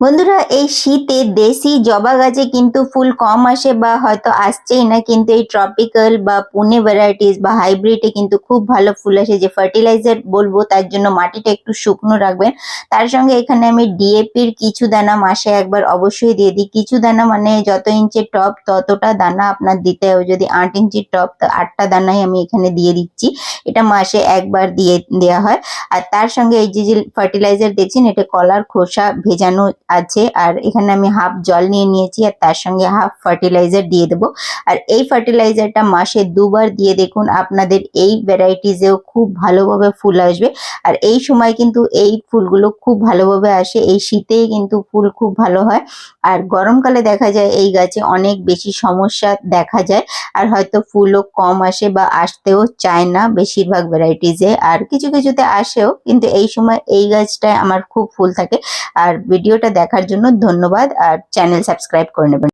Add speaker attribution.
Speaker 1: বন্ধুরা, এই শীতে দেশি জবা গাছে কিন্তু ফুল কম আসে বা হয়তো আসছেই না, কিন্তু এই ট্রপিক্যাল বা পুনে ভ্যারাইটিস বা হাইব্রিডে কিন্তু খুব ভালো ফুল আসে। যে ফার্টিলাইজার বলবো তার জন্য মাটিটা একটু শুকনো রাখবেন। তার সঙ্গে এখানে আমি ডিএপির কিছু দানা মাসে একবার অবশ্যই দিয়ে দিই। কিছু দানা মানে যত ইঞ্চির টব ততটা দানা আপনার দিতে হবে। যদি 8 ইঞ্চির টব তো 8টা দানাই আমি এখানে দিয়ে দিচ্ছি। এটা মাসে একবার দিয়ে দেওয়া হয়। আর তার সঙ্গে এই যে ফার্টিলাইজার দেখছেন, এটা কলার খোসা ভেজানো আছে। আর এখানে আমি হাফ জল নিয়ে নিয়েছি আর তার সঙ্গে হাফ ফার্টিলাইজার দিয়ে দেবো। আর এই ফার্টিলাইজারটা মাসে 2বার দিয়ে দেখুন, আপনাদের এই ভ্যারাইটিসেও খুব ভালোভাবে ফুল আসবে। আর এই সময় কিন্তু এই ফুলগুলো খুব ভালোভাবে আসে। এই শীতেই কিন্তু ফুল খুব ভালো হয়। আর গরমকালে দেখা যায় এই গাছে অনেক বেশি সমস্যা দেখা যায়। আর হয়তো ফুলও কম আসে বা আসতেও চায় না বেশিরভাগ ভ্যারাইটিসে। আর কিছু কিছুতে আসেও, কিন্তু এই সময় এই গাছটায় আমার খুব ফুল থাকে। আর ভিডিওটা দেখার জন্য ধন্যবাদ, আর চ্যানেল সাবস্ক্রাইব করে নেবেন।